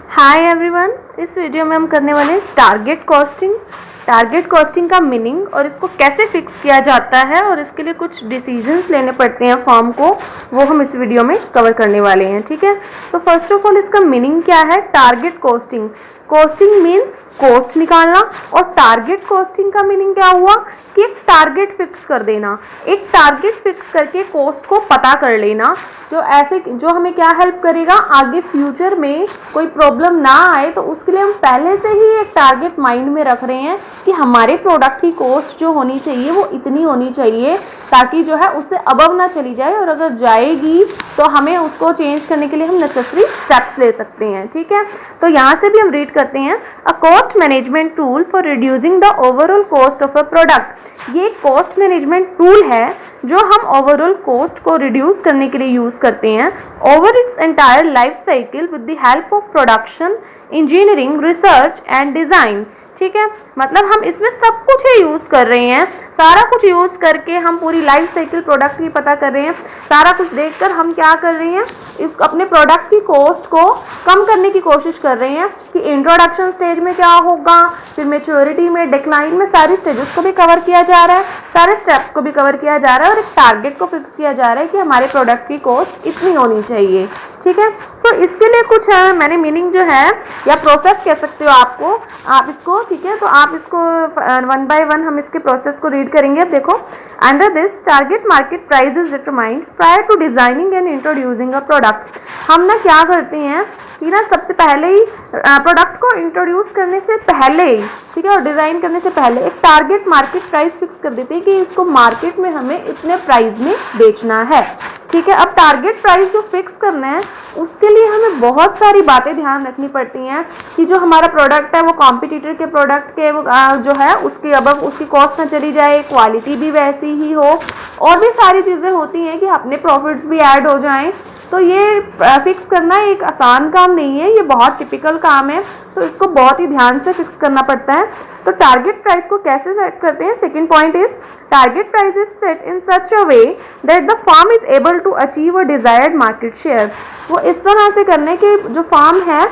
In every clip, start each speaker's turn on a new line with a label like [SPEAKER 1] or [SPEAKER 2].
[SPEAKER 1] Hi everyone, इस video में हम करने वाले हैं टारगेट कॉस्टिंग का मीनिंग और इसको कैसे फिक्स किया जाता है और इसके लिए कुछ डिसीजंस लेने पड़ते हैं फॉर्म को, वो हम इस वीडियो में कवर करने वाले हैं। ठीक है, तो फर्स्ट ऑफ ऑल इसका मीनिंग क्या है। Target costing, costing means cost निकालना, और टारगेट कॉस्टिंग का मीनिंग क्या हुआ कि एक टारगेट फिक्स कर देना, एक टारगेट फिक्स करके कॉस्ट को पता कर लेना, जो हमें क्या हेल्प करेगा, आगे फ्यूचर में कोई प्रॉब्लम ना आए तो उसके लिए हम पहले से ही एक टारगेट माइंड में रख रहे हैं कि हमारे प्रोडक्ट की कॉस्ट जो होनी चाहिए वो इतनी होनी चाहिए, ताकि जो है उससे अबव ना चली जाए, और अगर जाएगी तो हमें उसको चेंज करने के लिए हम नेसेसरी स्टेप्स ले सकते हैं। ठीक है, तो यहाँ से भी हम रीड करते हैं, a cost management tool for reducing the overall cost of a product. ये कॉस्ट मैनेजमेंट टूल है जो हम ओवरऑल कॉस्ट को रिड्यूस करने के लिए यूज करते हैं over its entire life cycle with the help of production, engineering, research and design. ठीक है, मतलब हम इसमें सब कुछ ही यूज कर रहे हैं, सारा कुछ यूज करके हम पूरी लाइफ साइकिल प्रोडक्ट की पता कर रहे हैं। सारा कुछ देखकर हम क्या कर रहे हैं, इस अपने प्रोडक्ट की कॉस्ट को कम करने की कोशिश कर रहे हैं कि इंट्रोडक्शन स्टेज में क्या होगा, फिर मैच्योरिटी में, डिक्लाइन में, सारी स्टेजेस को भी कवर किया जा रहा है, सारे स्टेप्स को भी कवर किया जा रहा है, और एक टारगेट को फिक्स किया जा रहा है कि हमारे प्रोडक्ट की कॉस्ट इतनी होनी चाहिए। ठीक है, तो इसके लिए कुछ मैंने मीनिंग जो है या प्रोसेस कह सकते हो आप इसको। ठीक है, तो आप इसको वन बाय वन हम इसके प्रोसेस को रीड करेंगे। अब देखो, under this target market price is determined prior to designing and introducing a product. हम ना क्या करते हैं कि ना सबसे पहले ही प्रोडक्ट को इंट्रोड्यूस करने से पहले ही, ठीक है, और डिज़ाइन करने से पहले एक टारगेट मार्केट प्राइस फिक्स कर देते हैं कि इसको मार्केट में हमें इतने प्राइस में बेचना है। ठीक है, अब टारगेट प्राइस जो फिक्स करना है उसके लिए हमें बहुत सारी बातें ध्यान रखनी पड़ती हैं कि जो हमारा प्रोडक्ट है वो कॉम्पिटिटर के प्रोडक्ट के वो जो है उसके अबव उसकी कॉस्ट ना चली जाए, क्वालिटी भी वैसी ही हो, और भी सारी चीज़ें होती हैं कि अपने प्रॉफिट्स भी ऐड हो जाएं। तो ये फिक्स करना एक आसान काम नहीं है, ये बहुत टिपिकल काम है, तो इसको बहुत ही ध्यान से फिक्स करना पड़ता है। तो टारगेट प्राइस को कैसे सेट करते हैं, second point is target price is set in such a way that the firm is able to achieve a desired market share. वो इस तरह से करने कि जो फर्म है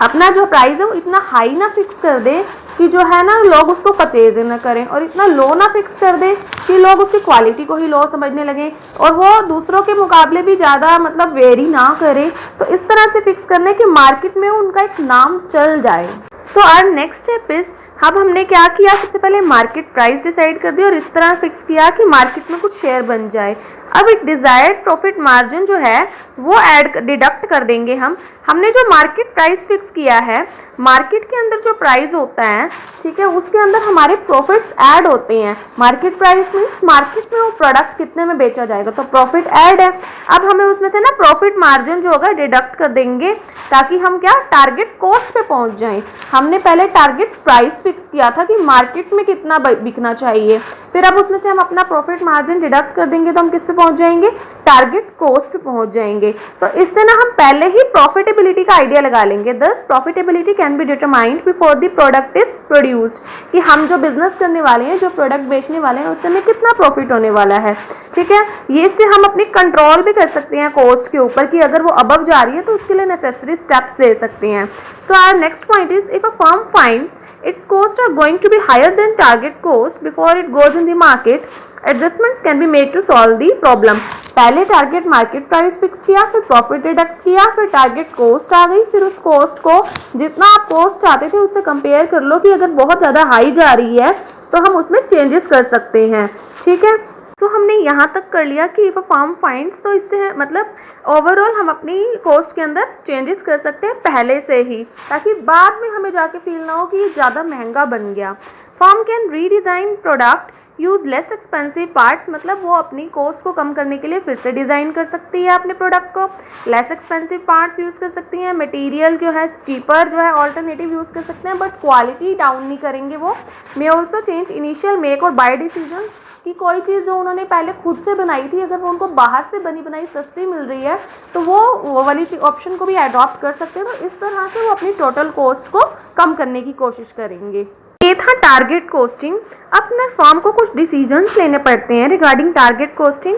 [SPEAKER 1] अपना जो प्राइस है वो इतना हाई ना फिक्स कर दे कि जो है ना लोग उसको परचेज ना करें, और इतना लो ना फिक्स कर दे कि लोग उसकी क्वालिटी को ही लो समझने लगे, और वो दूसरों के मुकाबले भी ज़्यादा मतलब वेरी ना करे। तो इस तरह से फिक्स करना है कि मार्केट में उनका एक नाम चल जाए। तो आवर नेक्स्ट स्टेप इज, अब हमने क्या किया, सबसे पहले मार्केट प्राइस डिसाइड कर दी और इस तरह फिक्स किया कि मार्केट में कुछ शेयर बन जाए। अब एक डिजायर्ड प्रॉफिट मार्जिन जो है वो डिडक्ट कर देंगे हमने जो मार्केट प्राइस फिक्स किया है, मार्केट के अंदर जो प्राइस होता है, ठीक है, उसके अंदर हमारे प्रॉफिट्स ऐड होते हैं। मार्केट प्राइस मीन्स मार्केट में वो प्रोडक्ट कितने में बेचा जाएगा, तो प्रॉफिट ऐड है। अब हमें उसमें से ना प्रॉफिट मार्जिन जो होगा डिडक्ट कर देंगे, ताकि हम क्या टारगेट कॉस्ट पे पहुंच जाएं। हमने पहले टारगेट प्राइस फिक्स किया था कि मार्केट में कितना बिकना चाहिए, फिर अब उसमें से हम अपना प्रॉफिट मार्जिन डिडक्ट कर देंगे तो हम किस पे पहुंच जाएंगे, टारगेट कॉस्ट पे पहुंच जाएंगे। तो इससे ना हम पहले ही प्रॉफिटेबिलिटी का आइडिया लगा लेंगे। दस profitability can be determined before the product is produced, कि हम जो बिजनेस करने वाले हैं, जो प्रोडक्ट बेचने वाले हैं, उससे हमें कितना प्रॉफिट होने वाला है। ठीक है, ये से हम अपनी कंट्रोल भी कर सकते हैं कॉस्ट के ऊपर कि अगर वो अबव जा रही है तो उसके लिए नेसेसरी स्टेप्स ले सकते हैं। So our next point is, if a firm finds its costs are going to be higher than target cost before it goes in the market, adjustments can be made to solve the problem। पहले target market price fix किया, फिर profit deduct किया, फिर target cost आ गई, फिर उस cost को जितना आप कॉस्ट चाहते थे उससे कंपेयर कर लो कि अगर बहुत ज़्यादा हाई जा रही है तो हम उसमें चेंजेस कर सकते हैं। ठीक है, तो हमने यहाँ तक कर लिया कि इफ अ फर्म फाइंड्स, तो इससे मतलब ओवरऑल हम अपनी कॉस्ट के अंदर चेंजेस कर सकते हैं पहले से ही, ताकि बाद में हमें जाके फील ना हो कि ये ज़्यादा महंगा बन गया। Firm can redesign product, use less expensive parts, मतलब वो अपनी कॉस्ट को कम करने के लिए फिर से डिज़ाइन कर सकती है अपने प्रोडक्ट को, लेस एक्सपेंसिव पार्ट्स यूज़ कर सकती हैं, मटेरियल जो है चीपर जो है ऑल्टरनेटिव यूज़ कर सकते हैं, बट क्वालिटी डाउन नहीं करेंगे वो। May also change initial make और बाय डिसीजन, कि कोई चीज़ जो उन्होंने पहले खुद से बनाई थी, अगर वो उनको बाहर से बनी बनाई सस्ती मिल रही है तो वो वाली ऑप्शन को भी अडॉप्ट कर सकते हैं। तो इस तरह से वो अपनी टोटल कॉस्ट को कम करने की कोशिश करेंगे। ये था टारगेट कॉस्टिंग। अपने फॉर्म को कुछ डिसीजंस लेने पड़ते हैं रिगार्डिंग टारगेट कॉस्टिंग।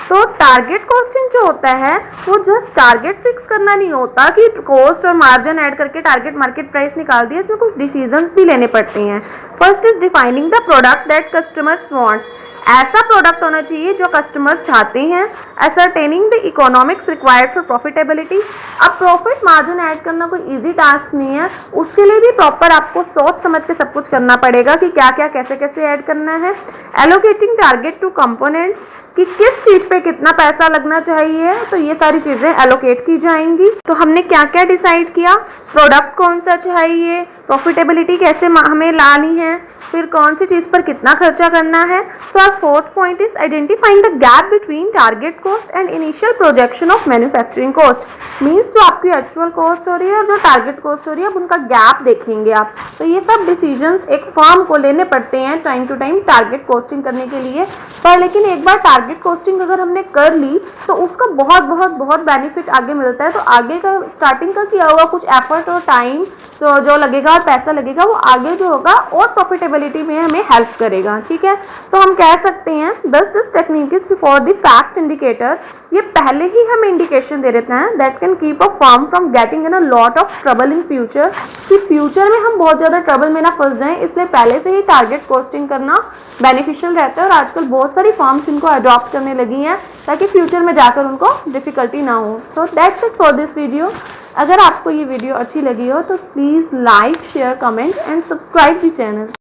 [SPEAKER 1] तो टारगेट कॉस्टिंग जो होता है वो जस्ट टारगेट फिक्स करना नहीं होता कि कॉस्ट और मार्जिन ऐड करके टारगेट मार्केट प्राइस निकाल दिया। इसमें कुछ डिसीजंस भी लेने पड़ते हैं। First is defining the product that customers wants. ऐसा प्रोडक्ट होना चाहिए जो कस्टमर्स चाहते हैं। Ascertaining the economics required for profitability. अब प्रॉफिट मार्जिन ऐड करना कोई इजी टास्क नहीं है, उसके लिए भी प्रॉपर आपको सोच समझ के सब कुछ करना पड़ेगा कि क्या क्या कैसे कैसे ऐड करना है। एलोकेटिंग टारगेट टू कंपोनेंट्स, कि किस चीज़ पे कितना पैसा लगना चाहिए, तो ये सारी चीज़ें एलोकेट की जाएंगी। तो हमने क्या क्या डिसाइड किया, प्रोडक्ट कौन सा चाहिए, प्रॉफिटेबिलिटी कैसे हमें लानी है, फिर कौन सी चीज़ पर कितना खर्चा करना है। So our fourth point is identifying the gap between target cost and initial projection of manufacturing cost. Means जो आपकी एक्चुअल कॉस्ट हो रही है और जो टारगेट कॉस्ट हो रही है, अब उनका गैप देखेंगे आप। तो ये सब डिसीजंस एक फर्म को लेने पड़ते हैं time to time target costing करने के लिए। पर लेकिन एक बार टारगेट कॉस्टिंग अगर हमने कर ली तो उसका बहुत बहुत बहुत बेनिफिट आगे मिलता है। तो आगे का स्टार्टिंग का किया हुआ कुछ एफर्ट और टाइम तो जो लगेगा और पैसा लगेगा वो आगे जो होगा और प्रॉफिटेबिलिटी में हमें हेल्प करेगा। ठीक है, तो हम कह सकते हैं this technique is before the fact indicator. ये पहले ही हमें इंडिकेशन दे देते हैं that can keep a firm from getting in a lot of trouble in future, कि फ्यूचर में हम बहुत ज़्यादा ट्रबल में ना फंस जाएं। इसलिए पहले से ही टारगेट कॉस्टिंग करना बेनिफिशियल रहता है और आजकल बहुत सारी फर्म्स इनको अडॉप्ट करने लगी हैं ताकि फ्यूचर में जाकर उनको डिफिकल्टी ना हो। So that's it for this video. अगर आपको ये वीडियो अच्छी लगी हो तो please like share comment and subscribe the channel.